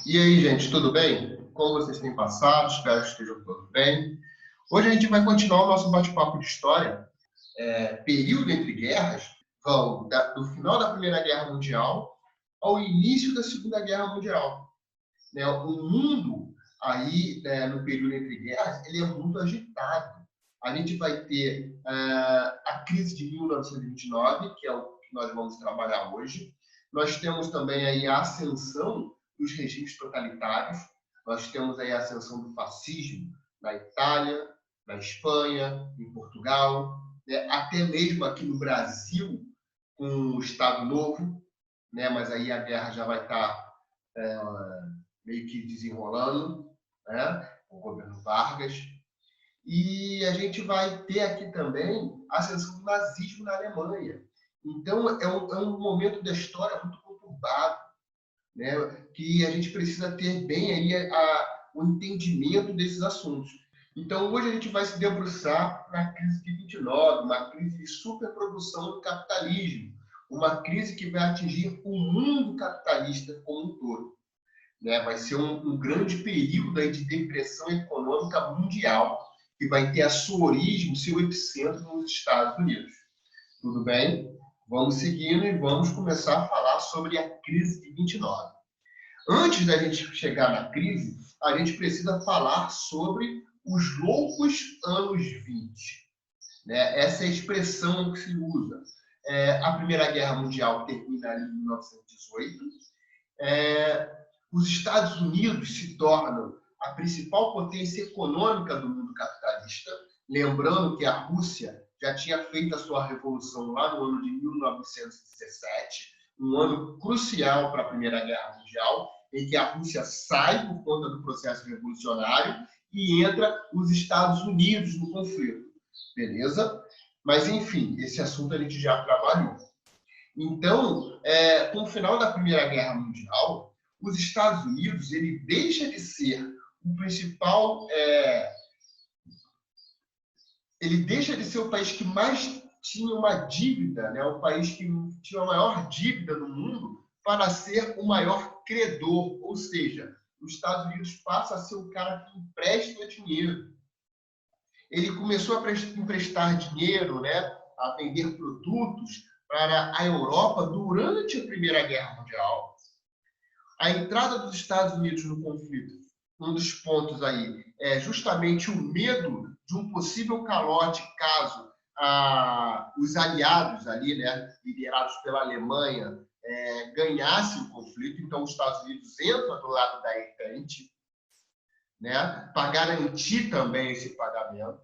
E aí, gente, tudo bem? Como vocês têm passado? Espero que estejam todos bem. Hoje a gente vai continuar o nosso bate-papo de história. Período entre guerras vão do final da Primeira Guerra Mundial ao início da Segunda Guerra Mundial. Né? O mundo aí, no período entre guerras, ele é muito agitado. A gente vai ter a crise de 1929, que é o que nós vamos trabalhar hoje. Nós temos também aí a ascensão dos regimes totalitários. Nós temos aí a ascensão do fascismo na Itália, na Espanha, em Portugal, né? Até mesmo aqui no Brasil, com o Estado Novo, né? Mas aí a guerra já vai estar meio que desenrolando, né? O governo Vargas. E a gente vai ter aqui também a ascensão do nazismo na Alemanha. Então, é um momento da história muito conturbado, né? Que a gente precisa ter bem aí o entendimento desses assuntos. Então, hoje a gente vai se debruçar na crise de 29, uma crise de superprodução do capitalismo, uma crise que vai atingir o mundo capitalista como um todo. Né? Vai ser um grande período aí de depressão econômica mundial, que vai ter a sua origem, seu epicentro nos Estados Unidos. Tudo bem? Vamos seguindo e vamos começar a falar sobre a crise de 29. Antes da gente chegar na crise, a gente precisa falar sobre os loucos anos 20. Né? Essa é a expressão que se usa. A Primeira Guerra Mundial termina em 1918. Os Estados Unidos se tornam a principal potência econômica do mundo capitalista, lembrando que a Rússia já tinha feito a sua revolução lá no ano de 1917, um ano crucial para a Primeira Guerra Mundial, em que a Rússia sai por conta do processo revolucionário e entra os Estados Unidos no conflito. Beleza? Mas, enfim, esse assunto a gente já trabalhou. Então, com o final da Primeira Guerra Mundial, os Estados Unidos ele deixa de ser o principal... ele deixa de ser o país que mais tinha uma dívida, né? O país que tinha a maior dívida no mundo, para ser o maior credor, ou seja, os Estados Unidos passa a ser o cara que empresta dinheiro. Ele começou a emprestar dinheiro, né? A vender produtos para a Europa durante a Primeira Guerra Mundial. A entrada dos Estados Unidos no conflito, um dos pontos aí é justamente o medo de um possível calote caso os aliados ali, né, liderados pela Alemanha, ganhassem o conflito. Então, os Estados Unidos entram do lado da Entente, né, para garantir também esse pagamento.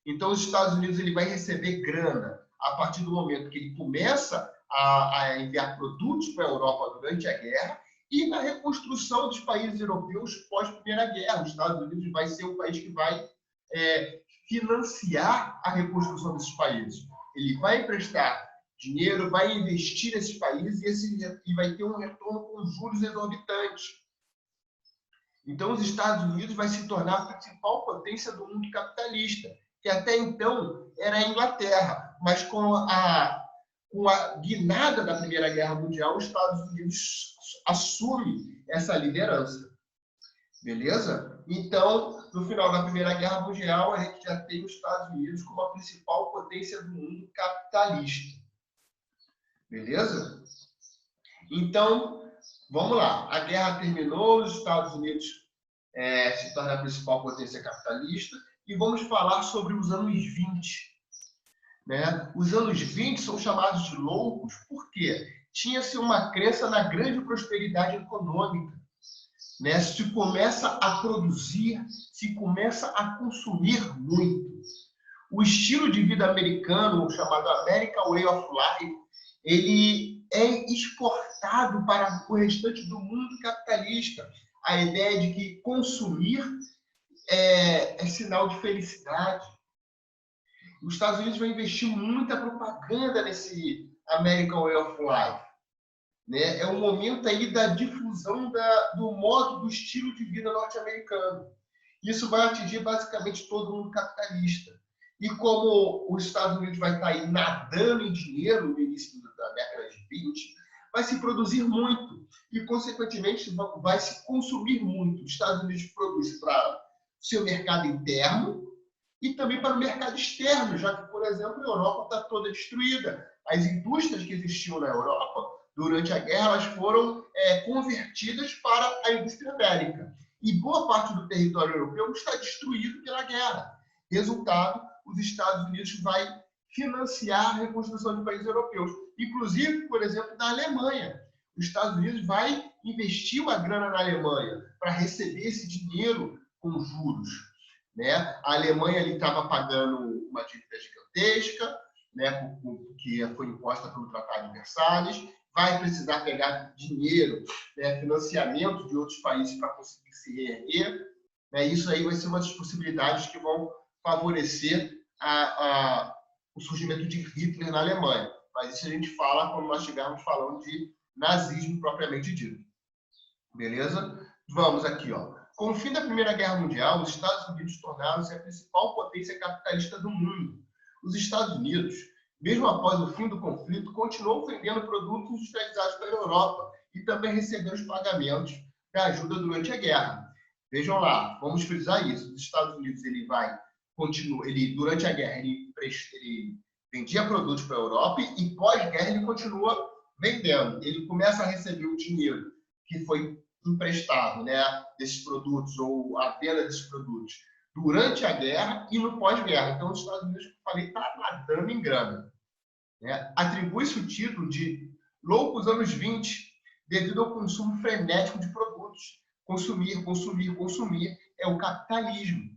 Então, os Estados Unidos ele vai receber grana a partir do momento que ele começa a enviar produtos para a Europa durante a guerra e na reconstrução dos países europeus pós-Primeira Guerra. Os Estados Unidos vai ser o país que vai financiar a reconstrução desses países. Ele vai emprestar dinheiro, vai investir nesses países e vai ter um retorno com juros exorbitantes. Então, os Estados Unidos vai se tornar a principal potência do mundo capitalista, que até então era a Inglaterra, mas com a guinada da Primeira Guerra Mundial, os Estados Unidos assume essa liderança. Beleza? Então, no final da Primeira Guerra Mundial, a gente já tem os Estados Unidos como a principal potência do mundo capitalista. Beleza? Então, vamos lá. A guerra terminou, os Estados Unidos se tornam a principal potência capitalista e vamos falar sobre os anos 20. Né? Os anos 20 são chamados de loucos porque tinha-se uma crença na grande prosperidade econômica. Né? Se começa a produzir, se começa a consumir muito. O estilo de vida americano, chamado American Way of Life, ele é exportado para o restante do mundo capitalista. A ideia de que consumir é sinal de felicidade. Os Estados Unidos vão investir muita propaganda nesse American Way of Life. Né? É um momento aí da difusão do modo, do estilo de vida norte-americano. Isso vai atingir basicamente todo mundo capitalista. E como os Estados Unidos vai estar aí nadando em dinheiro no início da década de 20, vai se produzir muito e, consequentemente, vai se consumir muito. Os Estados Unidos produz para o seu mercado interno e também para o mercado externo, já que, por exemplo, a Europa está toda destruída. As indústrias que existiam na Europa, durante a guerra, elas foram convertidas para a indústria bélica. E boa parte do território europeu está destruído pela guerra. Resultado, os Estados Unidos vai financiar a reconstrução de países europeus. Inclusive, por exemplo, da Alemanha. Os Estados Unidos vai investir uma grana na Alemanha para receber esse dinheiro com juros. Né? A Alemanha estava pagando uma dívida gigantesca, né, que foi imposta pelo Tratado de Versalhes, vai precisar pegar dinheiro, né, financiamento de outros países para conseguir se reerguer. Né? Isso aí vai ser uma das possibilidades que vão favorecer o surgimento de Hitler na Alemanha. Mas isso a gente fala quando nós estivermos falando de nazismo propriamente dito. Beleza? Vamos aqui, ó. Com o fim da Primeira Guerra Mundial, os Estados Unidos tornaram-se a principal potência capitalista do mundo. Os Estados Unidos, mesmo após o fim do conflito, continuou vendendo produtos industrializados pela Europa e também recebeu os pagamentos da ajuda durante a guerra. Vejam lá, vamos frisar isso. Os Estados Unidos, durante a guerra, ele vendia produtos para a Europa e pós-guerra ele continua vendendo. Ele começa a receber o dinheiro que foi emprestado, né, desses produtos ou a venda desses produtos durante a guerra e no pós-guerra. Então, os Estados Unidos, como eu falei, está nadando em grana. Né? Atribui-se o título de loucos anos 20 devido ao consumo frenético de produtos. Consumir, consumir, consumir é o capitalismo.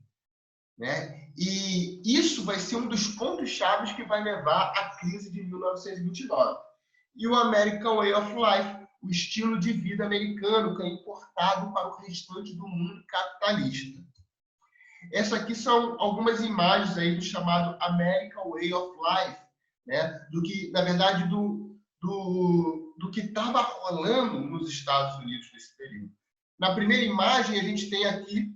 Né? E isso vai ser um dos pontos-chave que vai levar à crise de 1929. E o American Way of Life, o estilo de vida americano que é importado para o restante do mundo capitalista. Essas aqui são algumas imagens aí do chamado American Way of Life, né? Do que, na verdade, do que estava rolando nos Estados Unidos nesse período. Na primeira imagem, a gente tem aqui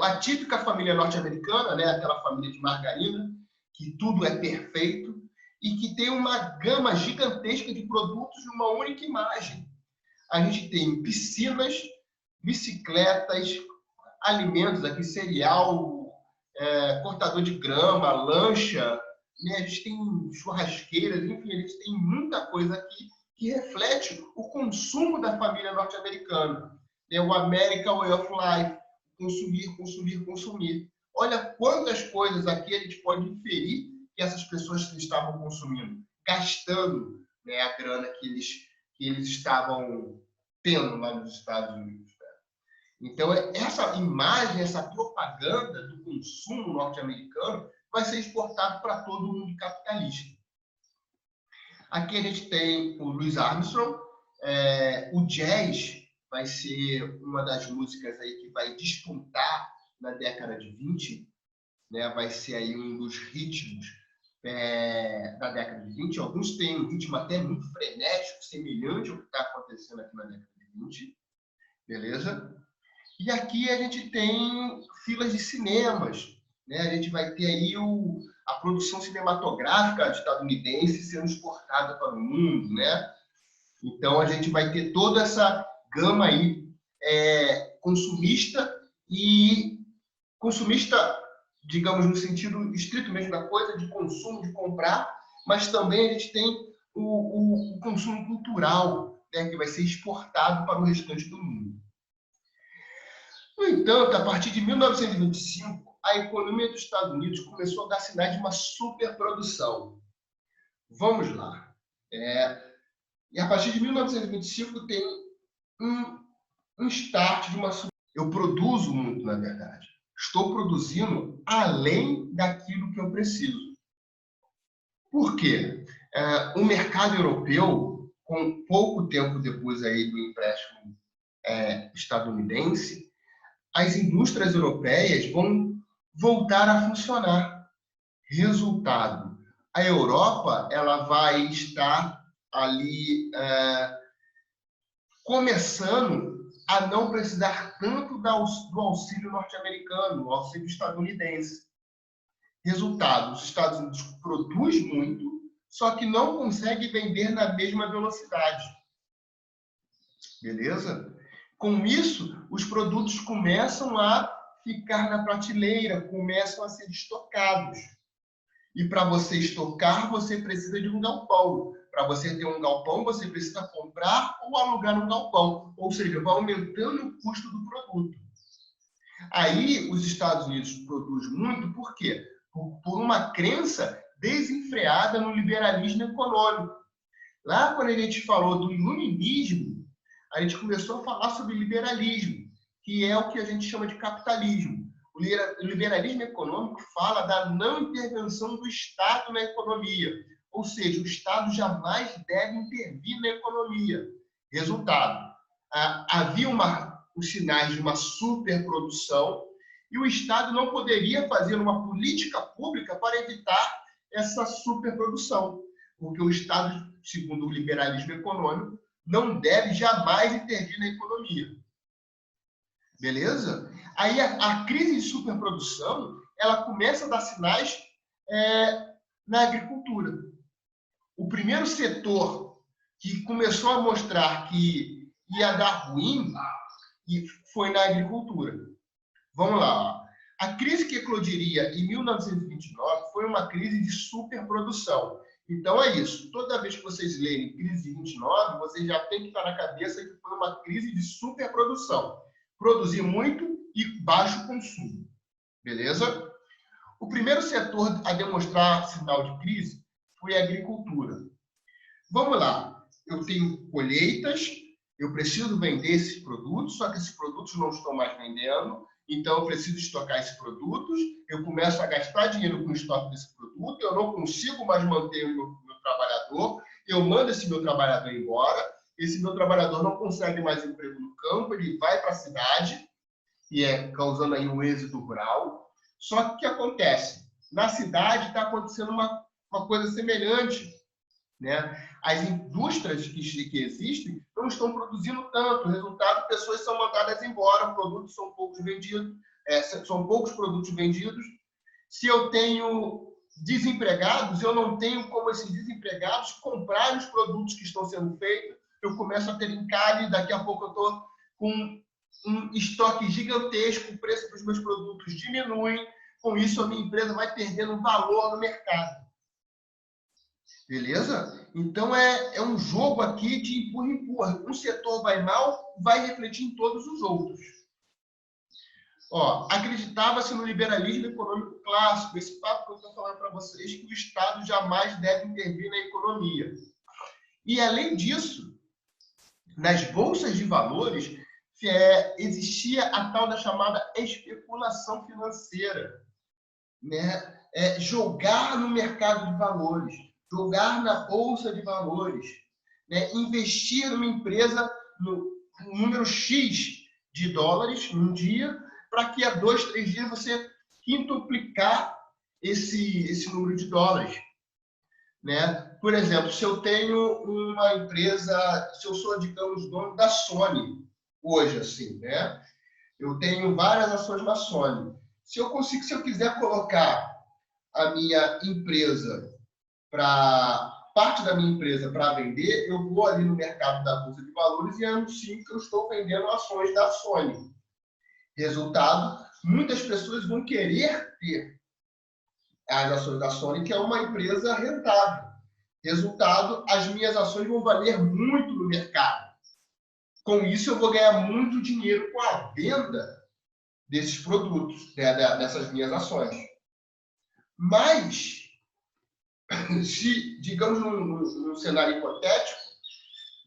a típica família norte-americana, né? Aquela família de margarina, que tudo é perfeito, e que tem uma gama gigantesca de produtos numa única imagem. A gente tem piscinas, bicicletas, alimentos aqui, cereal, cortador de grama, lancha, né? A gente tem churrasqueiras, enfim, a gente tem muita coisa aqui que reflete o consumo da família norte-americana. O American Way of Life, consumir, consumir, consumir. Olha quantas coisas aqui a gente pode inferir que essas pessoas estavam consumindo, gastando, né, a grana que eles estavam tendo lá nos Estados Unidos. Né? Então, essa imagem, essa propaganda do consumo norte-americano vai ser exportado para todo o mundo capitalista. Aqui a gente tem o Louis Armstrong, o jazz vai ser uma das músicas aí que vai despontar na década de 20, né? Vai ser aí um dos ritmos da década de 20. Alguns têm um ritmo até muito frenético, semelhante ao que está acontecendo aqui na década de 20. Beleza? E aqui a gente tem filas de cinemas. Né? A gente vai ter aí a produção cinematográfica estadunidense sendo exportada para o mundo. Né? Então, a gente vai ter toda essa gama aí consumista, digamos, no sentido estrito mesmo da coisa, de consumo, de comprar, mas também a gente tem o consumo cultural, né, que vai ser exportado para o restante do mundo. No entanto, a partir de 1925, a economia dos Estados Unidos começou a dar sinais de uma superprodução. Vamos lá. E a partir de 1925 tem um start de uma... Eu produzo muito, na verdade. Estou produzindo além daquilo que eu preciso. Por quê? O mercado europeu, com pouco tempo depois aí do empréstimo estadunidense, as indústrias europeias vão voltar a funcionar. Resultado, a Europa ela vai estar ali começando a não precisar tanto do auxílio norte-americano, do auxílio estadunidense. Resultado, os Estados Unidos produz muito, só que não consegue vender na mesma velocidade. Beleza? Com isso, os produtos começam a ficar na prateleira, começam a ser estocados. E para você estocar, você precisa de um galpão. Para você ter um galpão, você precisa comprar ou alugar um galpão. Ou seja, vai aumentando o custo do produto. Aí, os Estados Unidos produzem muito, por quê? Por uma crença desenfreada no liberalismo econômico. Lá, quando a gente falou do iluminismo, a gente começou a falar sobre liberalismo, que é o que a gente chama de capitalismo. O liberalismo econômico fala da não intervenção do Estado na economia, ou seja, o Estado jamais deve intervir na economia. Resultado, havia os sinais de uma superprodução e o Estado não poderia fazer uma política pública para evitar essa superprodução, porque o Estado, segundo o liberalismo econômico, não deve jamais intervir na economia. Beleza? Aí a crise de superprodução, ela começa a dar sinais na agricultura. O primeiro setor que começou a mostrar que ia dar ruim foi na agricultura. Vamos lá. A crise que eclodiria em 1929 foi uma crise de superprodução. Então é isso. Toda vez que vocês lerem crise de 29, vocês já têm que estar na cabeça que foi uma crise de superprodução. Produzir muito e baixo consumo. Beleza? O primeiro setor a demonstrar sinal de crise foi a agricultura. Vamos lá. Eu tenho colheitas, eu preciso vender esses produtos, só que esses produtos não estão mais vendendo, então eu preciso estocar esses produtos, eu começo a gastar dinheiro com o estoque desse produto, eu não consigo mais manter o meu trabalhador, eu mando esse meu trabalhador embora, esse meu trabalhador não consegue mais emprego no campo, ele vai para a cidade, e causando aí um êxodo rural. Só que o que acontece? Na cidade está acontecendo uma coisa semelhante, né? As indústrias que existem não estão produzindo tanto. Resultado, pessoas são mandadas embora, produtos são poucos vendidos, são poucos produtos vendidos. Se eu tenho desempregados, eu não tenho como esses desempregados comprar os produtos que estão sendo feitos. Eu começo a ter encalhe, daqui a pouco eu estou com um estoque gigantesco, o preço dos meus produtos diminui, com isso a minha empresa vai perdendo valor no mercado. Beleza? Então é um jogo aqui de empurra-empurra. Um setor vai mal, vai refletir em todos os outros. Acreditava-se no liberalismo econômico clássico, esse papo que eu estou falando para vocês, que o Estado jamais deve intervir na economia. E, além disso, nas bolsas de valores, existia a tal da chamada especulação financeira, né? Jogar no mercado de valores, jogar na bolsa de valores, né? Investir numa empresa no número X de dólares num dia, para que a 2, 3 dias você quintuplicar esse número de dólares, né? Por exemplo, se eu tenho uma empresa, se eu sou, digamos, dono da Sony, hoje, assim, né? Eu tenho várias ações da Sony. Se eu quiser colocar a minha empresa parte da minha empresa para vender, eu vou ali no mercado da Bolsa de Valores e anuncio que eu estou vendendo ações da Sony. Resultado, muitas pessoas vão querer ter as ações da Sony, que é uma empresa rentável. Resultado, as minhas ações vão valer muito no mercado. Com isso, eu vou ganhar muito dinheiro com a venda desses produtos, dessas minhas ações. Mas, se, digamos, num cenário hipotético,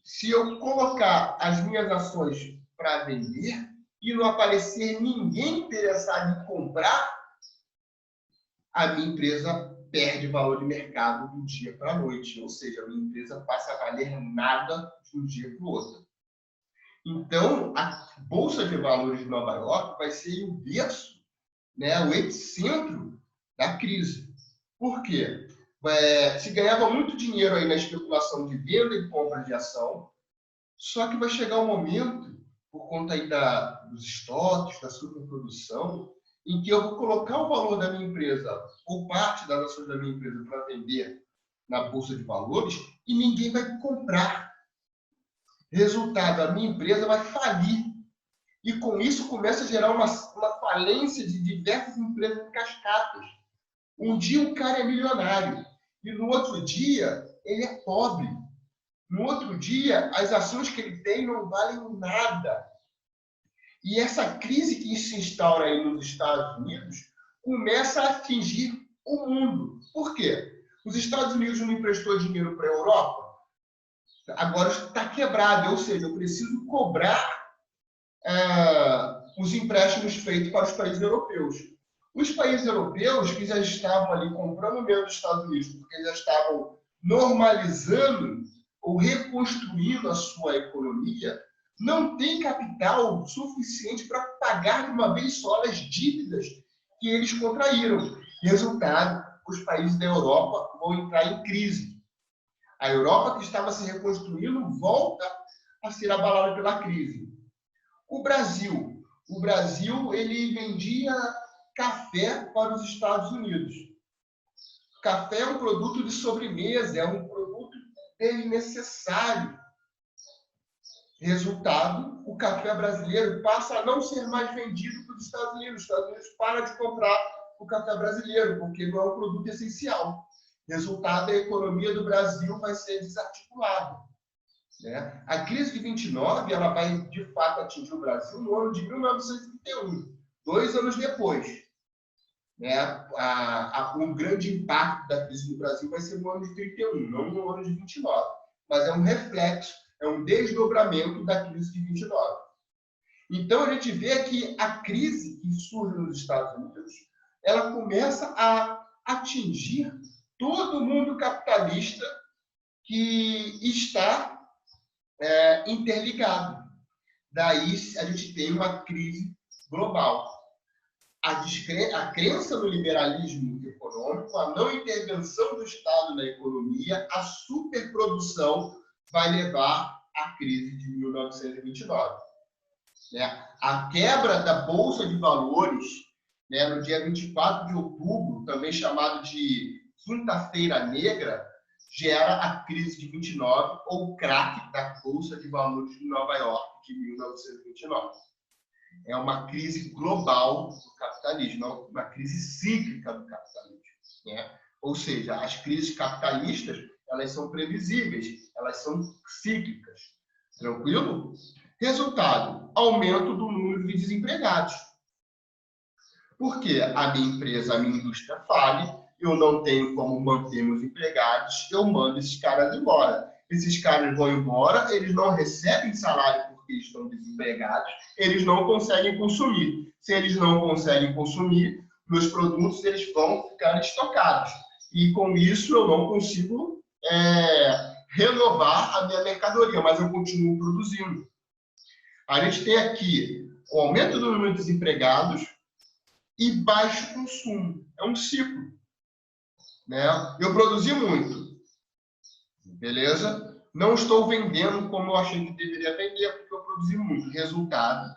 se eu colocar as minhas ações para vender e não aparecer ninguém interessado em comprar, a minha empresa perde valor de mercado do dia para a noite. Ou seja, a minha empresa passa a valer nada de um dia para o outro. Então, a Bolsa de Valores de Nova York vai ser o berço, né, o epicentro da crise. Por quê? Se ganhava muito dinheiro aí na especulação de venda e compra de ação, só que vai chegar um momento, por conta aí dos estoques, da superprodução, em que eu vou colocar o valor da minha empresa, ou parte das ações da minha empresa, para vender na Bolsa de Valores e ninguém vai comprar. Resultado, a minha empresa vai falir. E com isso começa a gerar uma falência de diversas empresas em cascatas. Um dia o cara é milionário e no outro dia ele é pobre. No outro dia as ações que ele tem não valem nada. E essa crise que se instaura aí nos Estados Unidos começa a atingir o mundo. Por quê? Os Estados Unidos não emprestou dinheiro para a Europa, agora está quebrado, ou seja, eu preciso cobrar os empréstimos feitos para os países europeus. Os países europeus que já estavam ali comprando menos dos Estados Unidos, porque já estavam normalizando ou reconstruindo a sua economia, não têm capital suficiente para pagar de uma vez só as dívidas que eles contraíram. Resultado, os países da Europa vão entrar em crise. A Europa, que estava se reconstruindo, volta a ser abalada pela crise. O Brasil ele vendia café para os Estados Unidos. Café é um produto de sobremesa, é um produto desnecessário. Resultado, o café brasileiro passa a não ser mais vendido para os Estados Unidos. Os Estados Unidos param de comprar o café brasileiro, porque não é um produto essencial. Resultado, a economia do Brasil vai ser desarticulada. Né? A crise de 29 ela vai, de fato, atingir o Brasil no ano de 1931, 2 anos depois. Né? O grande impacto da crise do Brasil vai ser no ano de 31, não no ano de 29. Mas é um reflexo, é um desdobramento da crise de 29. Então, a gente vê que a crise que surge nos Estados Unidos, ela começa a atingir todo o mundo capitalista que está interligado. Daí, a gente tem uma crise global. A crença no liberalismo econômico, a não intervenção do Estado na economia, a superprodução vai levar à crise de 1929. Né? A quebra da Bolsa de Valores, né, no dia 24 de outubro, também chamado de Quinta-feira Negra, gera a crise de 29, ou o craque da Bolsa de Valores de Nova York, de 1929. É uma crise global do capitalismo, uma crise cíclica do capitalismo. Né? Ou seja, as crises capitalistas elas são previsíveis, elas são cíclicas. Tranquilo? Resultado, aumento do número de desempregados. Porque a minha empresa, a minha indústria fale, eu não tenho como manter meus empregados, eu mando esses caras embora. Esses caras vão embora, eles não recebem salário porque estão desempregados, eles não conseguem consumir. Se eles não conseguem consumir, meus produtos eles vão ficar estocados. E com isso eu não consigo renovar a minha mercadoria, mas eu continuo produzindo. A gente tem aqui o aumento do número de desempregados e baixo consumo. É um ciclo. Né? Eu produzi muito. Beleza? Não estou vendendo como eu achei que deveria vender, porque eu produzi muito. Resultado,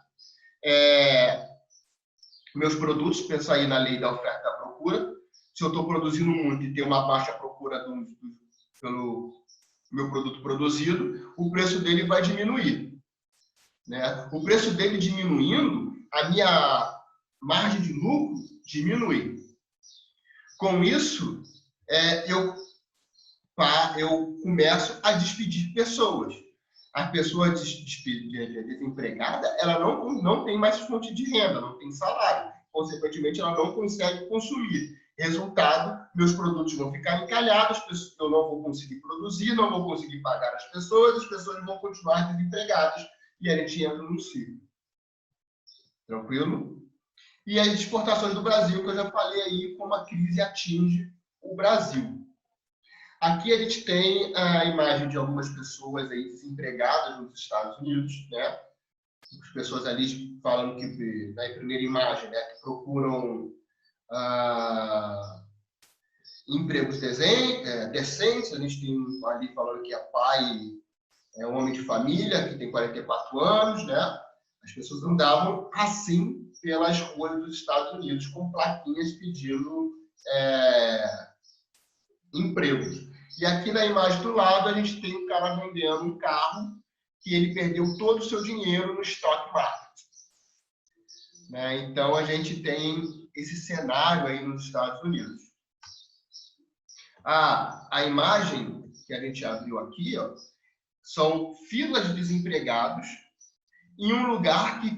meus produtos, pensa aí na lei da oferta e da procura. Se eu estou produzindo muito e tem uma baixa procura pelo meu produto produzido, o preço dele vai diminuir. Né? O preço dele diminuindo, a minha margem de lucro diminui. Com isso, eu começo a despedir pessoas. A pessoa desempregada, ela não tem mais fonte de renda, não tem salário. Consequentemente, ela não consegue consumir. Resultado, meus produtos vão ficar encalhados, eu não vou conseguir produzir, não vou conseguir pagar as pessoas vão continuar desempregadas e a gente entra num ciclo. Tranquilo? E as exportações do Brasil, que eu já falei aí, como a crise atinge o Brasil. Aqui a gente tem a imagem de algumas pessoas aí desempregadas nos Estados Unidos, né? As pessoas ali falando que, na primeira imagem, né, que procuram empregos decentes. A gente tem ali falando que é pai, é um homem de família, que tem 44 anos, né? As pessoas andavam assim pelas ruas dos Estados Unidos, com plaquinhas pedindo empregos. E aqui na imagem do lado, a gente tem um cara vendendo um carro que ele perdeu todo o seu dinheiro no stock market. Né? Então, a gente tem esse cenário aí nos Estados Unidos. A imagem que a gente abriu aqui, ó, são filas de desempregados em um lugar que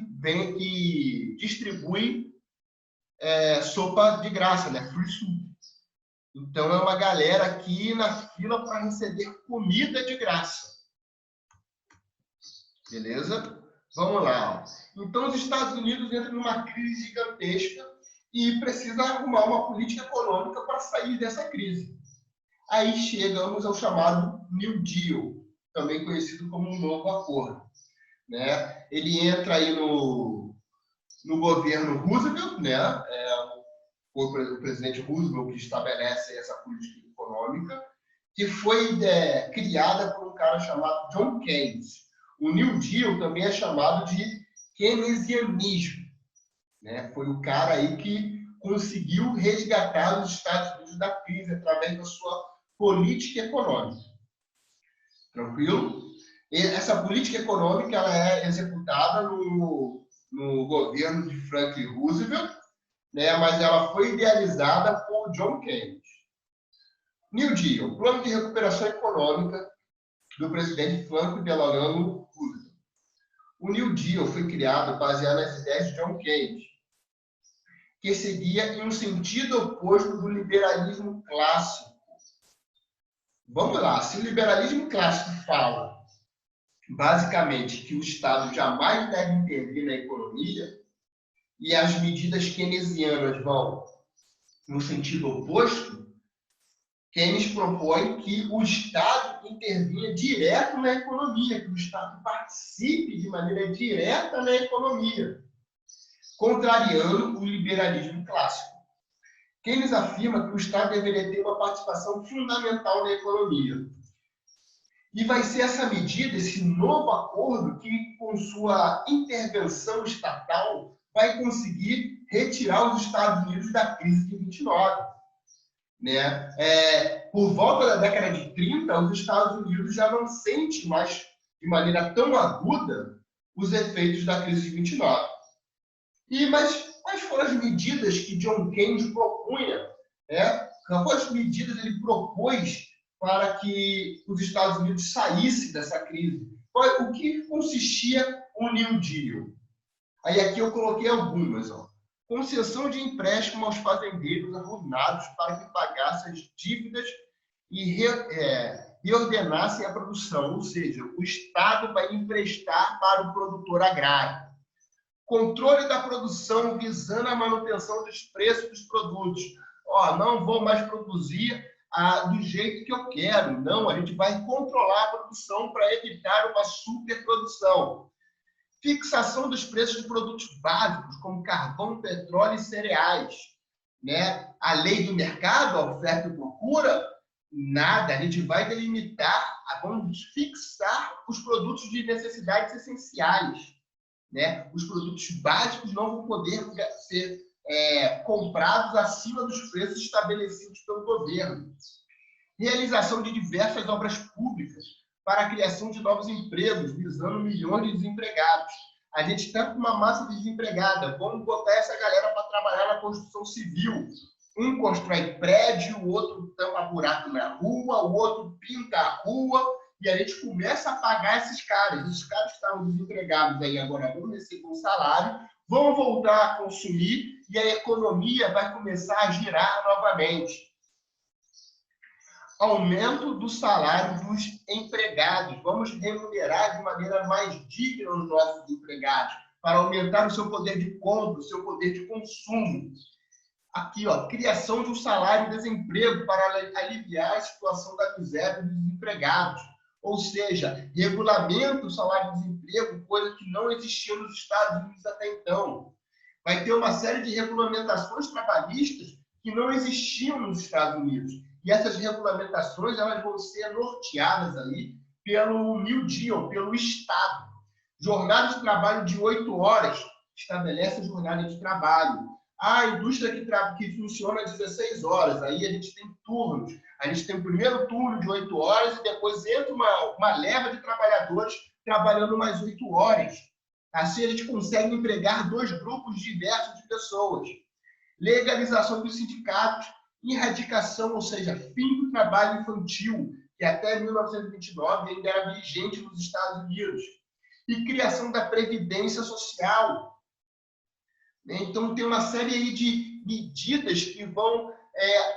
distribui sopa de graça, né? Free soup. Então, é uma galera aqui na fila para receber comida de graça. Beleza? Vamos lá. Então, os Estados Unidos entram numa crise gigantesca e precisa arrumar uma política econômica para sair dessa crise. Aí chegamos ao chamado New Deal, também conhecido como um novo acordo. Né? Ele entra aí no governo Roosevelt, né? O presidente Roosevelt que estabelece essa política econômica, que foi criada por um cara chamado John Keynes. O New Deal também é chamado de keynesianismo. Né? Foi o cara aí que conseguiu resgatar os Estados Unidos da crise através da sua política econômica. Tranquilo? E essa política econômica ela é executada no governo de Franklin Roosevelt, né? Mas ela foi idealizada por John Keynes. New Deal, plano de recuperação econômica do presidente Franklin Delano Roosevelt. O New Deal foi criado baseado nas ideias de John Keynes, que seguia em um sentido oposto do liberalismo clássico. Vamos lá, se o liberalismo clássico fala, basicamente, que o Estado jamais deve intervir na economia, e as medidas keynesianas vão no sentido oposto, Keynes propõe que o Estado intervinha direto na economia, que o Estado participe de maneira direta na economia, contrariando o liberalismo clássico. Keynes afirma que o Estado deveria ter uma participação fundamental na economia. E vai ser essa medida, esse novo acordo, que, com sua intervenção estatal, vai conseguir retirar os Estados Unidos da crise de 29. Né? Por volta da década de 30, os Estados Unidos já não sentem mais, de maneira tão aguda, os efeitos da crise de 29. Mas quais foram as medidas que John Keynes propunha? Quais medidas ele propôs para que os Estados Unidos saíssem dessa crise? O que consistia o New Deal? Aí aqui eu coloquei algumas. Concessão de empréstimo aos fazendeiros arruinados para que pagassem as dívidas e reordenassem a produção. Ou seja, o Estado vai emprestar para o produtor agrário. Controle da produção visando a manutenção dos preços dos produtos. Não vou mais produzir do jeito que eu quero. Não, a gente vai controlar a produção para evitar uma superprodução. Fixação dos preços de produtos básicos, como carvão, petróleo e cereais. Né? A lei do mercado, a oferta e procura, nada. A gente vai delimitar, vamos fixar os produtos de necessidades essenciais. Né? Os produtos básicos não vão poder ser comprados acima dos preços estabelecidos pelo governo. Realização de diversas obras públicas para a criação de novos empregos, visando milhões de desempregados. A gente está com uma massa desempregada. Vamos botar essa galera para trabalhar na construção civil. Um constrói prédio, o outro tampa buraco na rua, o outro pinta a rua, e a gente começa a pagar esses caras. Esses caras que estavam desempregados aí agora vão receber um salário, vão voltar a consumir e a economia vai começar a girar novamente. Aumento do salário dos empregados. Vamos remunerar de maneira mais digna os nossos empregados, para aumentar o seu poder de compra, o seu poder de consumo. Aqui, criação de um salário-desemprego para aliviar a situação da miséria dos desempregados. Ou seja, regulamenta o salário-desemprego, coisa que não existia nos Estados Unidos até então. Vai ter uma série de regulamentações trabalhistas que não existiam nos Estados Unidos. E essas regulamentações elas vão ser norteadas ali pelo New Deal, pelo Estado. Jornada de trabalho de 8 horas, estabelece a jornada de trabalho. a indústria que funciona às 16 horas, aí a gente tem turnos. A gente tem o primeiro turno de 8 horas e depois entra uma leva de trabalhadores trabalhando mais 8 horas. Assim a gente consegue empregar dois grupos diversos de pessoas. Legalização dos sindicatos, erradicação, ou seja, fim do trabalho infantil, que até 1929 ainda era vigente nos Estados Unidos. E criação da Previdência Social. Então, tem uma série aí de medidas que vão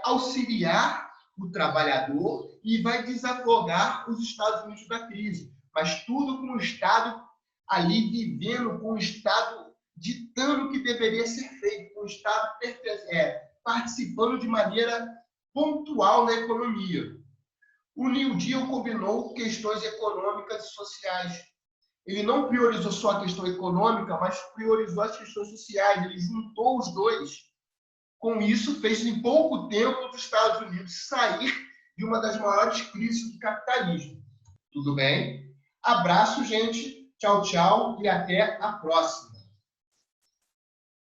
auxiliar o trabalhador e vai desafogar os Estados Unidos da crise. Mas tudo com o Estado ali vivendo, com o Estado ditando o que deveria ser feito, com o Estado participando de maneira pontual na economia. O New Deal combinou questões econômicas e sociais. Ele não priorizou só a questão econômica, mas priorizou as questões sociais. Ele juntou os dois. Com isso, fez em pouco tempo os Estados Unidos sair de uma das maiores crises do capitalismo. Tudo bem? Abraço, gente. Tchau, tchau e até a próxima.